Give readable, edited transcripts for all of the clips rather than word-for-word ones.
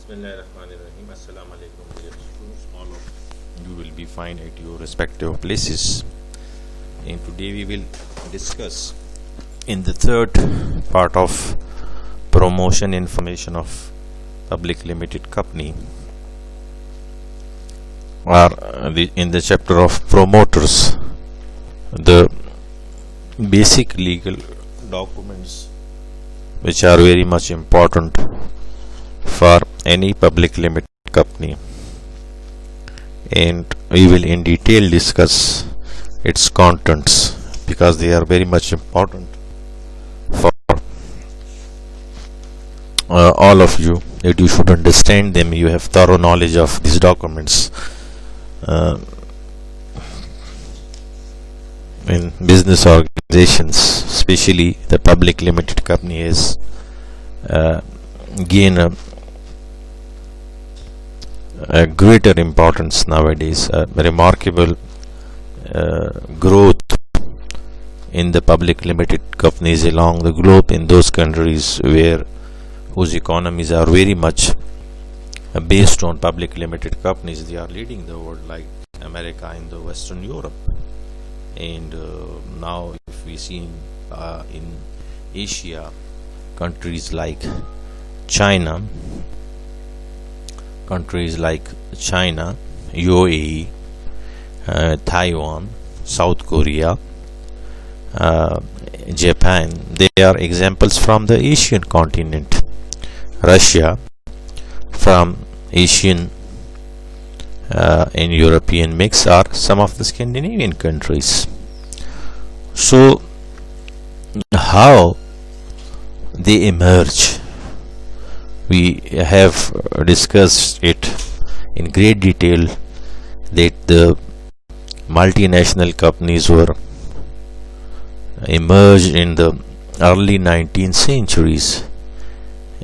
Bismillahirrahmanirrahim. Assalamu alaikum, dear students. All of you will be fine at your respective places. And today we will discuss in the third part of promotion information of public limited company, or in the chapter of promoters, the basic legal documents which are very much important for any public limited company, and we will in detail discuss its contents because they are very much important for all of you, that you should understand them, you have thorough knowledge of these documents. In business organizations, especially the public limited company, is gain a greater importance nowadays. Remarkable growth in the public limited companies along the globe, in those countries whose economies are very much based on public limited companies. They are leading the world, like America and the Western Europe. And now if we see in Asia, countries like China, UAE, Taiwan, South Korea, Japan, they are examples from the Asian continent. Russia from Asian and European mix are some of the Scandinavian countries. So how they emerge, we have discussed it in great detail, that the multinational companies were emerged in the early 19th centuries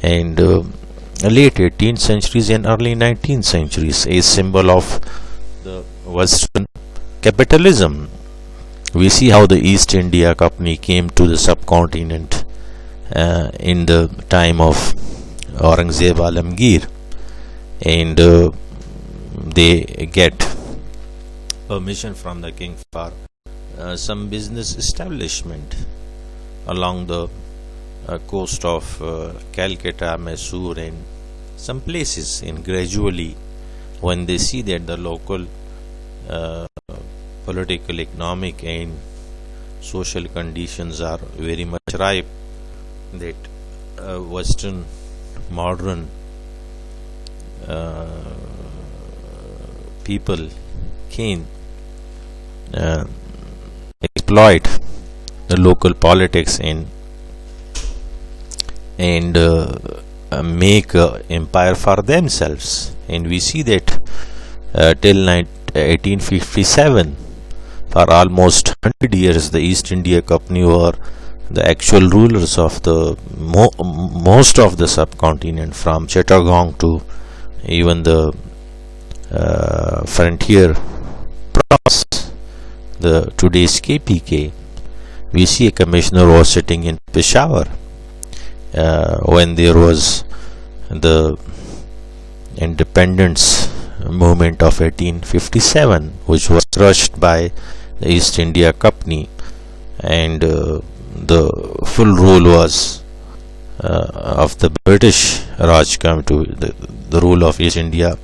and late 18th centuries and early 19th centuries, a symbol of the Western capitalism. We see how the East India Company came to the subcontinent in the time of Aurangzeb Alamgir, and they get permission from the king for some business establishment along the coast of Calcutta, Mysore, and some places. And gradually, when they see that the local political, economic and social conditions are very much ripe, that Western modern people can exploit the local politics and make empire for themselves. And we see that till 1857, for almost 100 years, the East India Company were the actual rulers of the most of the subcontinent, from Chittagong to even the frontier province, the today's KPK. We see a commissioner was sitting in Peshawar when there was the independence movement of 1857, which was crushed by the East India Company, and the full rule was of the British Raj come to the rule of East India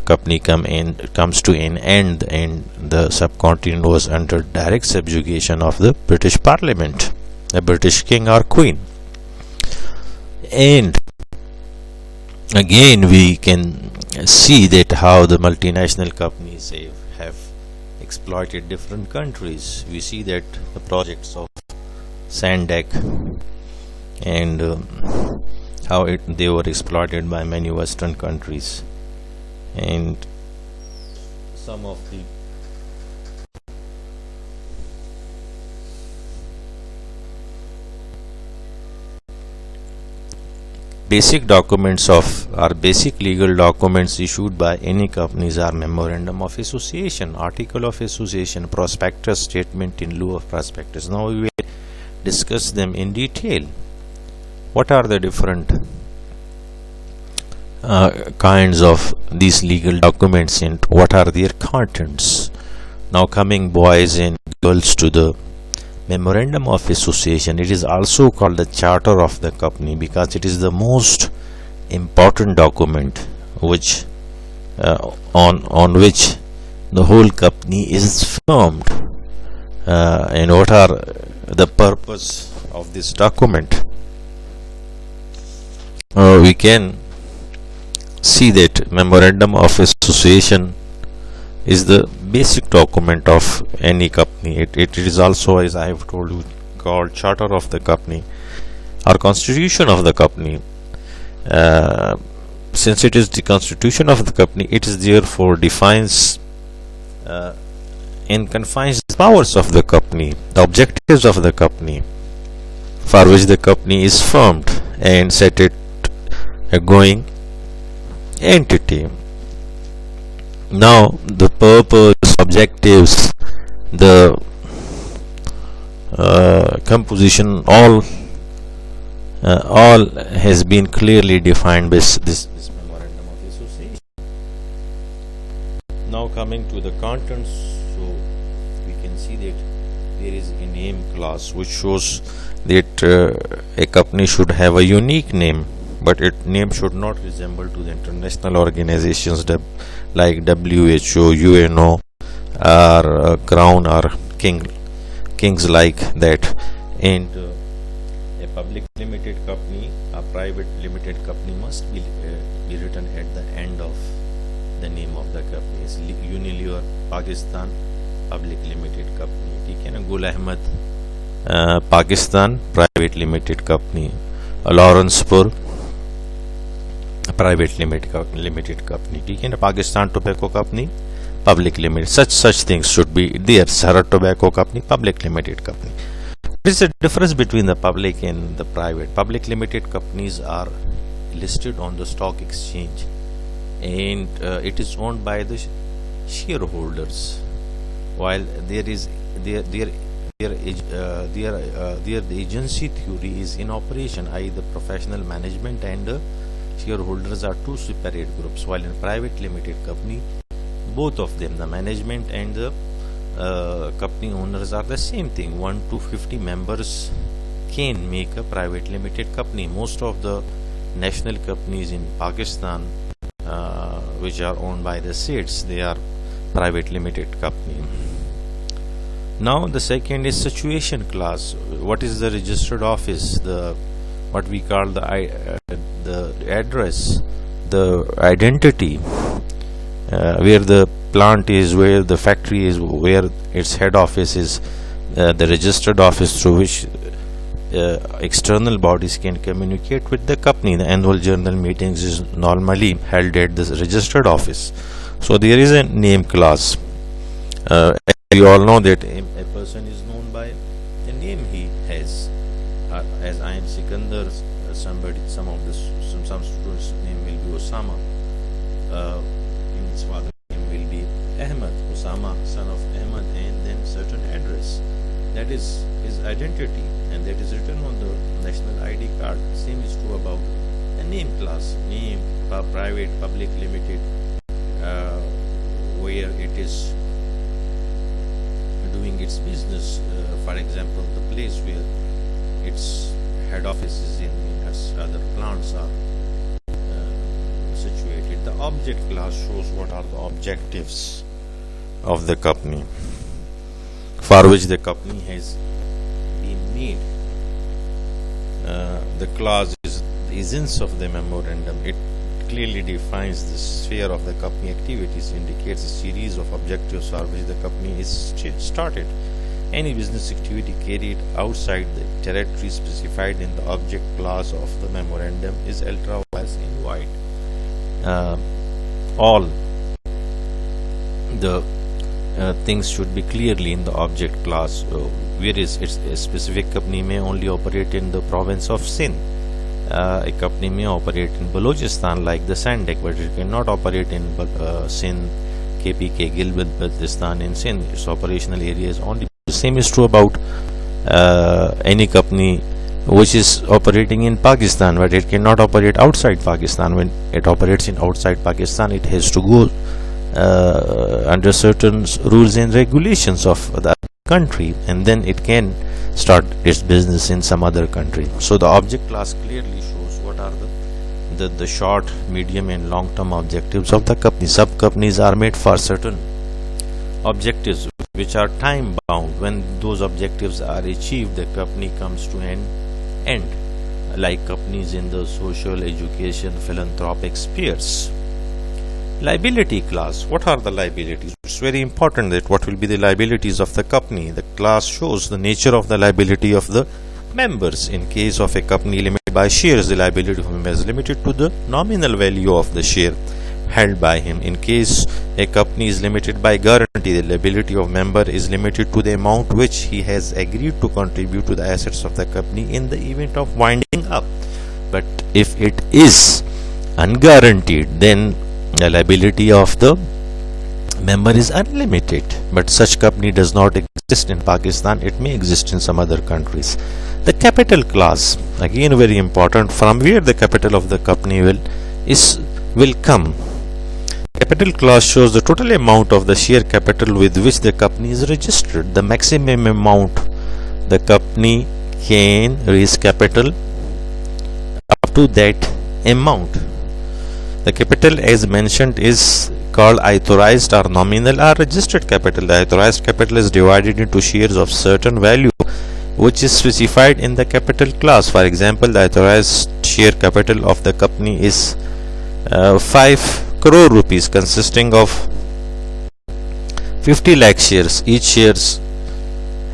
Company comes to an end, and the subcontinent was under direct subjugation of the British Parliament, the British King or Queen. And again we can see that how the multinational companies have exploited different countries. We see that the projects of Sandak and how they were exploited by many Western countries, and some of the basic documents basic legal documents issued by any companies are Memorandum of Association, Article of Association, Prospectus, Statement in lieu of Prospectus. Now we will discuss them in detail. What are the different kinds of these legal documents and what are their contents. Now coming, boys and girls, to the Memorandum of Association. It is also called the Charter of the company because it is the most important document which on which the whole company is formed. And what are the purpose of this document? We can see that Memorandum of Association is the basic document of any company. It is also, as I have told you, called Charter of the company or Constitution of the company. Since it is the Constitution of the company, it is therefore defines and confines the powers of the company, the objectives of the company for which the company is formed, and set it a going entity. Now the purpose, objectives, the composition, all has been clearly defined by this Memorandum of Association. Now coming to the contents, so we can see that there is a name clause which shows that a company should have a unique name, but its name should not resemble to the international organizations like WHO, UNO, or Crown or kings like that. And a public limited company, a private limited company must be written at the end of the name of the company. It's Unilever Pakistan Public Limited Company, ठीक है ना. Gul Ahmed Pakistan Private Limited Company, Lawrenceपुर Private Limited Company, ठीक है ना. Pakistan Tobacco Company Public Limited, such things should be there. Sarah Tobacco Company Public Limited Company. There is a difference between the public and the private. Public limited companies are listed on the stock exchange, and it is owned by the shareholders, while the agency theory is in operation, i.e. the professional management and the shareholders are two separate groups, while in private limited company both of them, the management and the company owners, are the same thing. 1 to 50 members can make a private limited company. Most of the national companies in Pakistan which are owned by the states, they are private limited company. Now the second is situation clause. What is the registered office, the what we call the address, the identity, where the plant is, where the factory is, where its head office is, the registered office through which external bodies can communicate with the company. The annual general meetings is normally held at the registered office. So there is a name clause. You all know that a person is known by the name he has. As I am Sikander, some students' name will be Osama. His father name will be Ahmad, Osama, son of Ahmad, and then certain address. That is his identity, and that is written on the national ID card. Same is true about the name class, name, private, public, limited, where it is doing its business. For example, the place where its head office is in its other plants are situated. The object class shows what are the objectives of the company for which the company has been made. The clause is the essence of the memorandum. It clearly defines the sphere of the company activities, indicates a series of objectives for which the company is started. Any business activity carried outside the territory specified in the object clause of the memorandum is ultra vires and void. All the things should be clearly in the object clause. Whereas a specific company may only operate in the province of Sindh. A company may operate in Balochistan like the Sandak, but it cannot operate in Sindh, KPK, Gilgit-Baltistan, and Sindh. Its operational area is only. The same is true about any company which is operating in Pakistan, but it cannot operate outside Pakistan. When it operates in outside Pakistan, it has to go under certain rules and regulations of the country, and then it can start its business in some other country. So the object class clearly shows what are the short, medium and long term objectives of the company. Sub companies are made for certain objectives which are time bound. When those objectives are achieved, the company comes to an end, like companies in the social, education, philanthropic spheres. Liability class. What are the liabilities? It's very important that what will be the liabilities of the company. The class shows the nature of the liability of the members. In case of a company limited by shares, the liability of member is limited to the nominal value of the share held by him. In case a company is limited by guarantee, the liability of member is limited to the amount which he has agreed to contribute to the assets of the company in the event of winding up. But if it is unguaranteed, then the liability of the member is unlimited. But such company does not exist in Pakistan. It may exist in some other countries. The capital class, again very important, from where the capital of the company will come. Capital class shows the total amount of the share capital with which the company is registered. The maximum amount the company can raise capital up to that amount. The capital, as mentioned, is called authorized or nominal or registered capital. The authorized capital is divided into shares of certain value which is specified in the capital class. For example, the authorized share capital of the company is 5 crore rupees, consisting of 50 lakh shares. Each share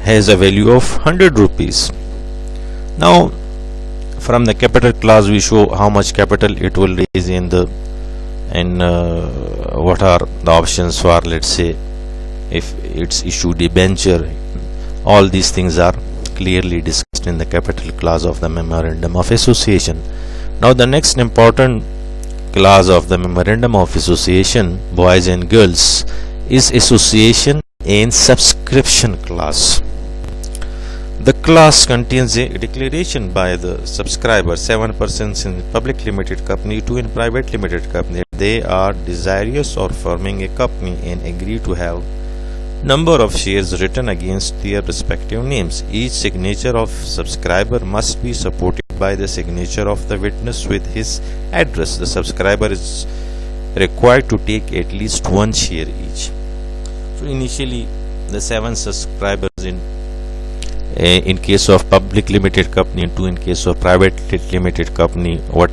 has a value of 100 rupees. Now, from the capital class, we show how much capital it will raise in the what are the options for, let's say, if it's issued debenture. All these things are clearly discussed in the capital clause of the Memorandum of Association. Now the next important clause of the Memorandum of Association, boys and girls, is association and subscription clause. The clause contains a declaration by the subscriber, 7 persons in public limited company, 2 in private limited company. They are desirous of forming a company and agree to have number of shares written against their respective names. Each signature of subscriber must be supported by the signature of the witness with his address. The subscriber is required to take at least 1 share each. So initially the 7 subscribers in case of public limited company and 2 in case of private limited company, what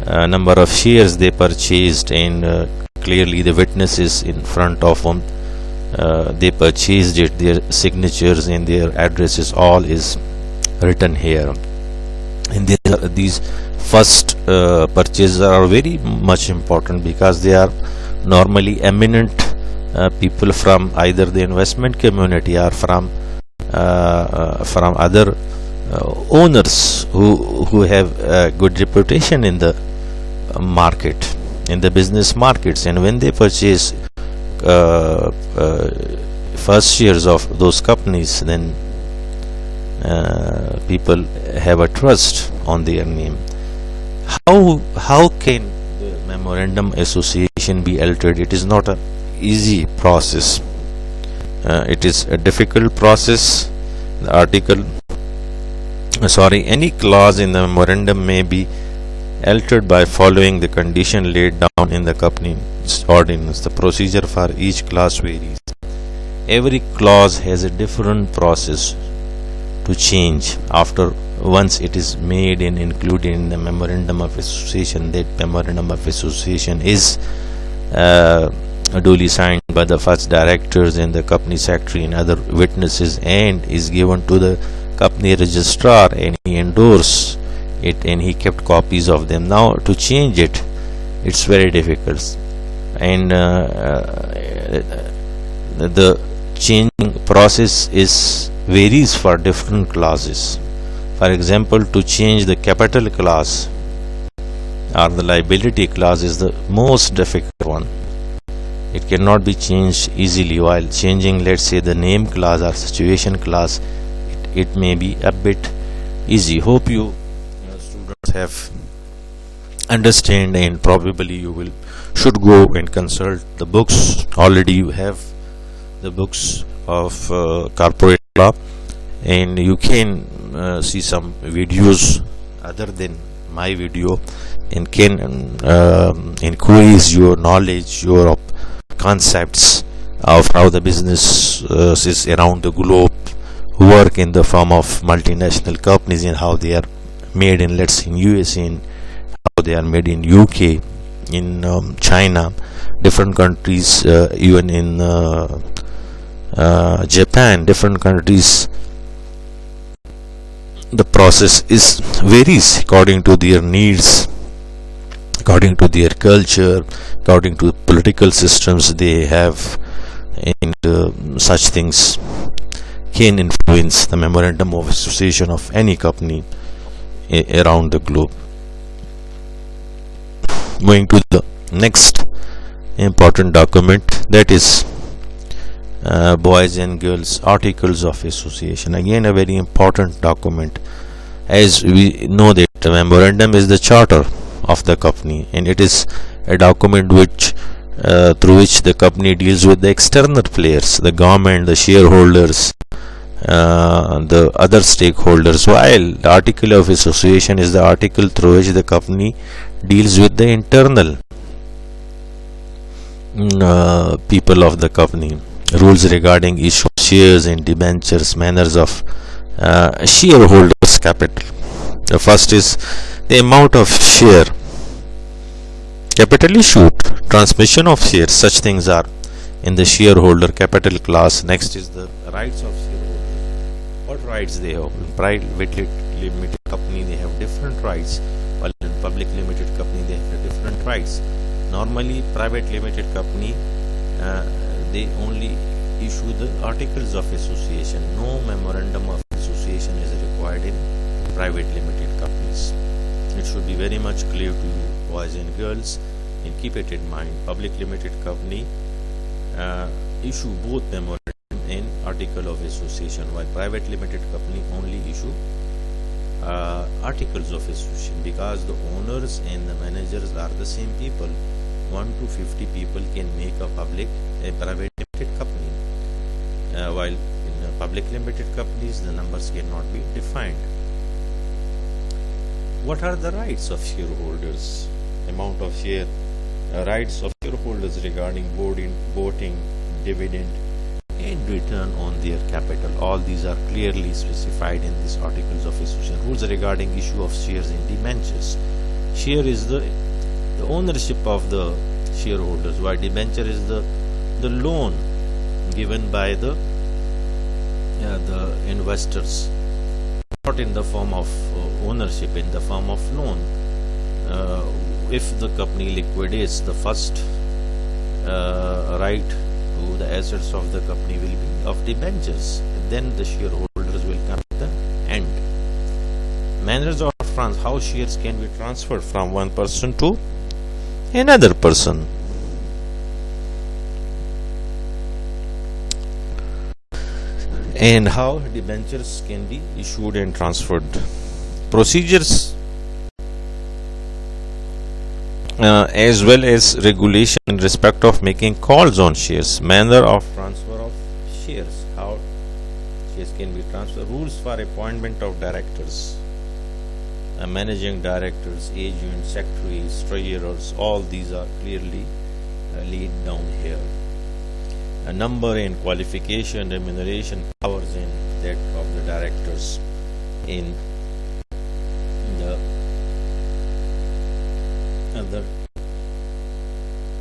number of shares they purchased, and clearly the witness is in front of them. They purchased it, their signatures and their addresses all is written here. And these first purchases are very much important because they are normally eminent people from either the investment community or from other owners who have a good reputation in the market, in the business markets. And when they purchase first shares of those companies, then people have a trust on their name. How can the Memorandum Association be altered? It is not an easy process. It is a difficult process. Any clause in the memorandum may be altered by following the condition laid down in the company's ordinance. The procedure for each clause varies. Every clause has a different process to change after once it is made and included in the Memorandum of Association. That Memorandum of Association is duly signed by the first directors and the company secretary and other witnesses, and is given to the company registrar, and he endorsed it and he kept copies of them. Now to change it, it's very difficult, and the changing process varies for different clauses. For example, to change the capital clause or the liability clause is the most difficult one. It cannot be changed easily, while changing, let's say, the name clause or situation clause, it may be a bit easy. Hope you students have understand, and probably you will should go and consult the books. Already you have the books of corporate law, and you can see some videos other than my video, and can increase your knowledge, your concepts of how the business is around the globe work in the form of multinational companies, and how they are made in, let's say, in USA, and how they are made in UK, in China, different countries, even in Japan, different countries. The process is varies according to their needs, according to their culture, according to political systems they have, and such things can influence the memorandum of association of any company around the globe. Moving to the next important document, that is boys and girls articles of association. Again, a very important document, as we know that the memorandum is the charter of the company, and it is a document which through which the company deals with the external players, the government, the shareholders, the other stakeholders, while the article of association is the article through which the company deals with the internal people of the company. Rules regarding issue of shares and debentures, manners of shareholders' capital. The first is the amount of share capital issued, transmission of shares, such things are in the shareholder capital class. Next is the rights of shareholders. What rights they have? In private limited company they have different rights, while in public limited company they have different rights. Normally private limited company they only issue the articles of association. No memorandum of association is required in private limited companies. It should be very much clear to you, boys and girls, and keep it in mind. Public limited company issue both memorandum and article of association, while private limited company only issue articles of association, because the owners and the managers are the same people. 1 to 50 people can make a private limited company, while in public limited companies the numbers cannot be defined. What are the rights of shareholders? Amount of share, rights of shareholders regarding voting, dividend, and return on their capital. All these are clearly specified in these articles of association. Rules regarding issue of shares and debentures. Share is the ownership of the shareholders, while debenture is the loan given by the investors, not in the form of ownership, in the form of loan. If the company liquidates, the first right to the assets of the company will be of debentures, then the shareholders will come at the end. Manners of how shares can be transferred from one person to another person. And how debentures can be issued and transferred. Procedures as well as regulation in respect of making calls on shares. Manner of transfer of shares, how shares can be transferred. Rules for appointment of directors, managing directors, agents, secretaries, treasurers. All these are clearly laid down here. A number and qualification, remuneration, powers, and that of the directors in the other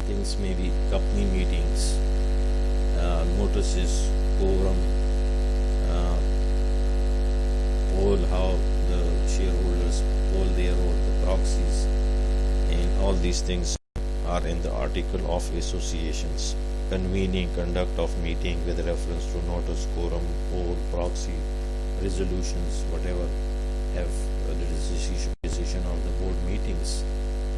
things, maybe company meetings, notices, quorum, poll, how the shareholders poll their own, the proxies, and all these things are in the article of associations. Convening, conduct of meeting with reference to notice, quorum, poll, proxy, resolutions, whatever have the decision of the board meetings,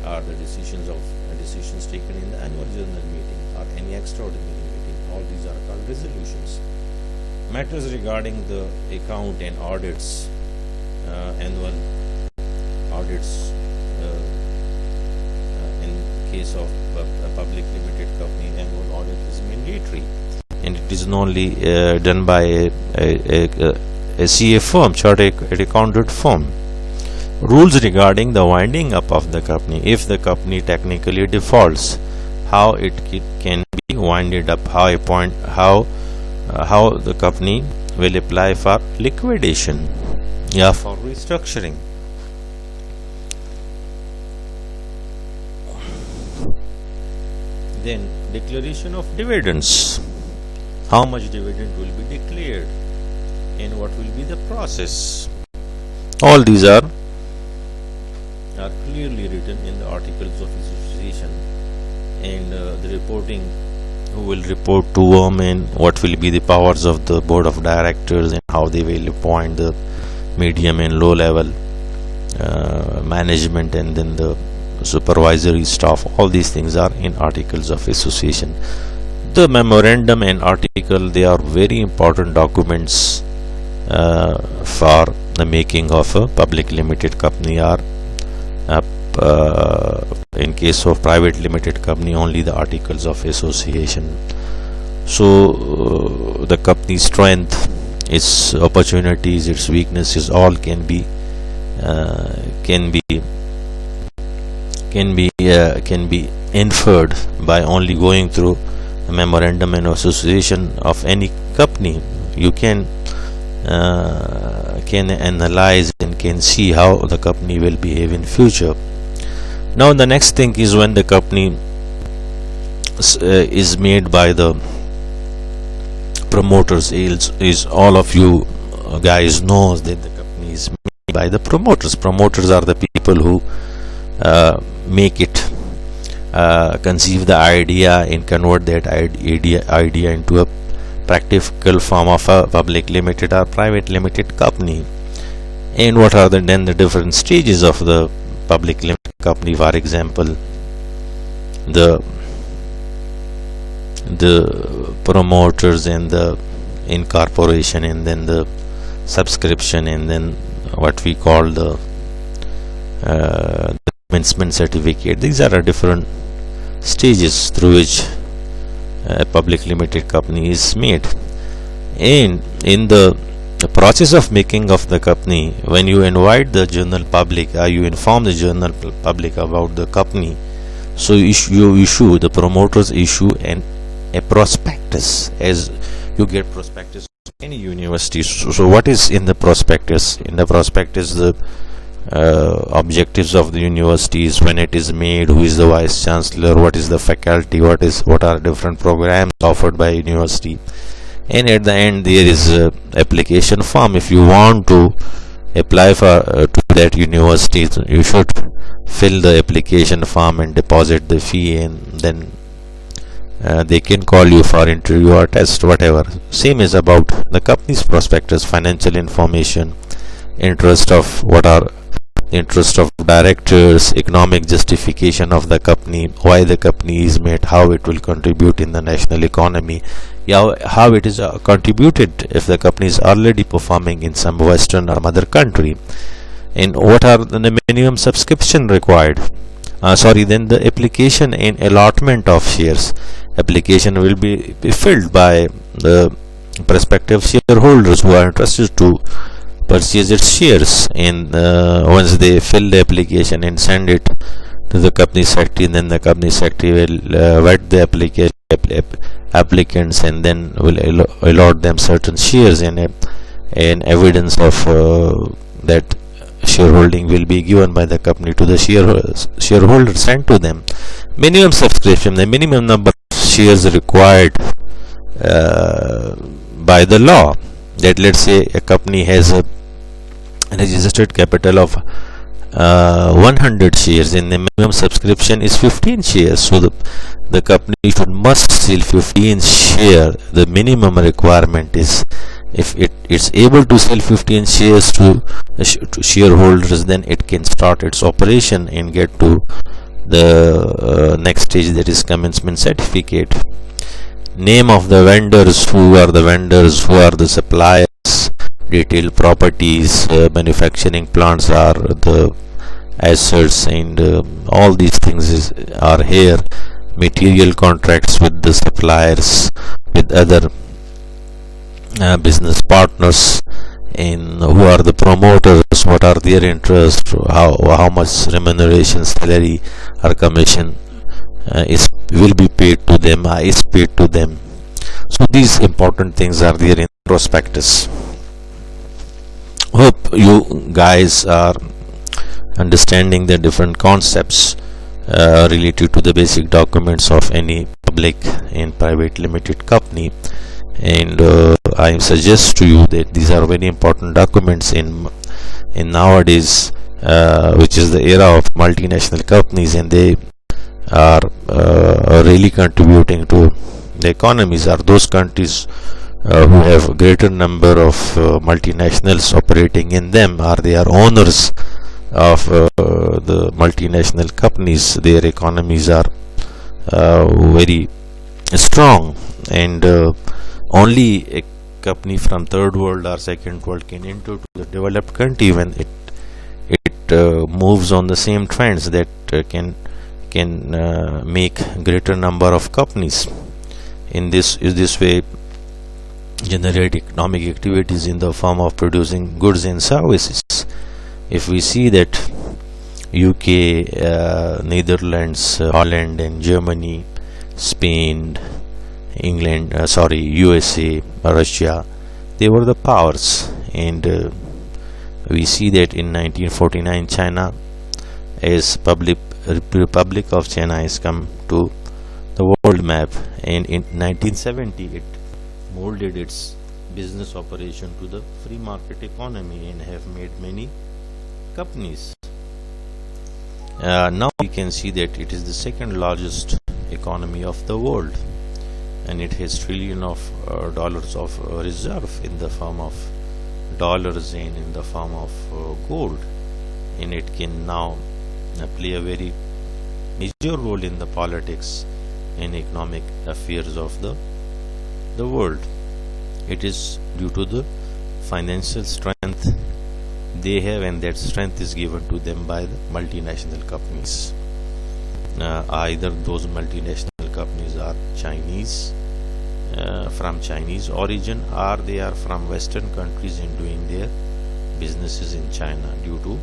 are the decisions taken in the annual general meeting or any extraordinary meeting. All these are called resolutions. Matters regarding the account and audits, annual audits in case of a public limited company. Annual audit is mandatory, and it is not only done by a CA firm, chartered accountant firm. Rules regarding the winding up of the company. If the company technically defaults, how it can be winded up, how the company will apply for liquidation, for restructuring. Then declaration of dividends. How much dividend will be declared and what will be the process. All these are clearly written in the Articles of Association, and the reporting, who will report to whom and what will be the powers of the board of directors and how they will appoint the medium and low level management and then the supervisory staff. All these things are in Articles of Association. The memorandum and article, they are very important documents for the making of a public limited company, or in case of private limited company, only the Articles of Association. So the company's strength, its opportunities, its weaknesses, all can be inferred by only going through a memorandum and association of any company. You can analyze and can see how the company will behave in future. Now the next thing is, when the company is made by the promoters, is all of you guys knows that the company is made by the promoters. Promoters are the people who make it, conceive the idea and convert that idea into a practical form of a public limited or private limited company. And what are then the different stages of the public limited company? For example, the promoters and the incorporation, and then the subscription, and then what we call the commencement certificate. These are different stages through which a public limited company is made. And in the process of making of the company, when you invite the general public, or you inform the general public about the company, so the promoters issue a prospectus, as you get prospectus of any university. So what is in the prospectus? In the prospectus, the objectives of the universities, when it is made, who is the vice chancellor, what is the faculty, what are different programs offered by university, and at the end there is a application form. If you want to apply for to that university, you should fill the application form and deposit the fee, and then they can call you for interview or test, whatever. Same is about the company's prospectus, financial information, interest of directors, economic justification of the company, why the company is made, how it will contribute in the national economy, how it is contributed if the company is already performing in some western or mother country, and what are the minimum subscription required. Then the application and allotment of shares. Application will be filled by the prospective shareholders who are interested to purchase its shares, and once they fill the application and send it to the company secretary, then the company secretary will vet the applicants, and then will allot them certain shares, and evidence of that shareholding will be given by the company to the shareholders, sent to them. Minimum subscription, the minimum number of shares required by the law. That, let's say, a company has a registered capital of 100 shares, and the minimum subscription is 15 shares. So the company must sell 15 shares. The minimum requirement is, if it's able to sell 15 shares to shareholders, then it can start its operation and get to the next stage, that is commencement certificate. Name of the vendors, who are the suppliers, retail properties, manufacturing plants are the assets, and all these things are here. Material contracts with the suppliers, with other business partners, and who are the promoters, what are their interests, how much remuneration, salary or commission is will be paid to them, is paid to them. So these important things are there in prospectus. Hope you guys are understanding the different concepts related to the basic documents of any public and private limited company, and I suggest to you that these are very important documents in nowadays, which is the era of multinational companies, and they are really contributing to the economies. Are those countries who have greater number of multinationals operating in them, are they are owners of the multinational companies. Their economies are very strong, and only a company from third world or second world can enter to the developed country when it moves on the same trends that can make greater number of companies. In this way, generate economic activities in the form of producing goods and services. If we see that UK, Netherlands, Holland and Germany, Spain, England, USA, Russia, they were the powers, and we see that in 1949 China as Republic of China has come to the world map, and in 1970 it molded its business operation to the free market economy and have made many companies. Now we can see that it is the second largest economy of the world, and it has trillion of dollars of reserve in the form of dollars and in the form of gold, and it can now play a very major role in the politics and economic affairs of the world. It is due to the financial strength they have, and that strength is given to them by the multinational companies. Either those multinational companies are Chinese, from Chinese origin, or they are from Western countries and doing their businesses in China due to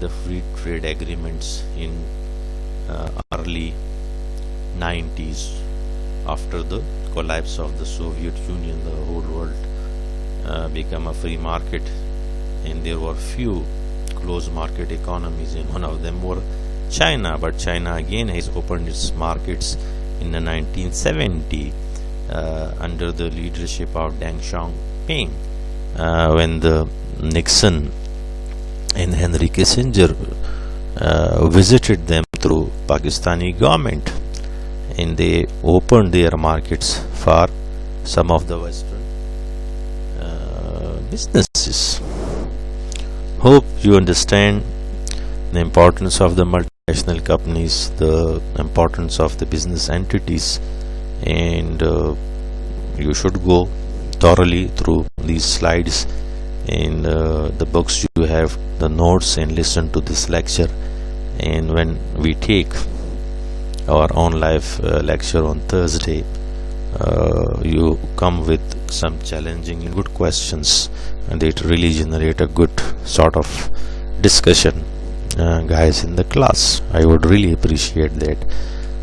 the free trade agreements in early 90s. After the collapse of the Soviet Union, the whole world became a free market, and there were few closed market economies, and one of them were China. But China again has opened its markets in the 1970 under the leadership of Deng Xiaoping, when the Nixon and Henry Kissinger visited them through Pakistani government, and they opened their markets for some of the Western businesses. Hope you understand the importance of the multinational companies, the importance of the business entities, and you should go thoroughly through these slides and the books you have, the notes, and listen to this lecture. And when we take our own live lecture on Thursday, you come with some challenging and good questions, and it really generate a good sort of discussion, guys, in the class. I would really appreciate that.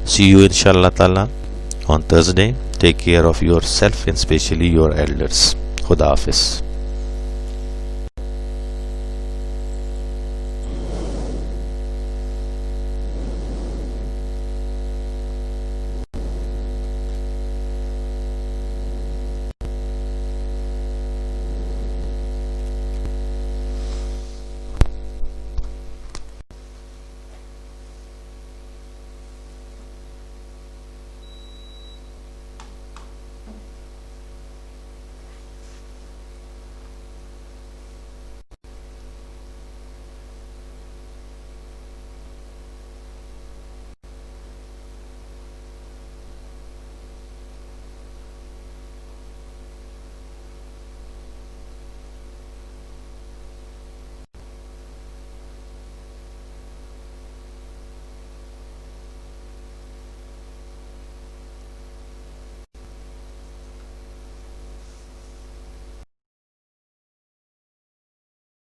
See you inshallah ta'ala on Thursday. Take care of yourself and especially your elders. Khuda Hafiz.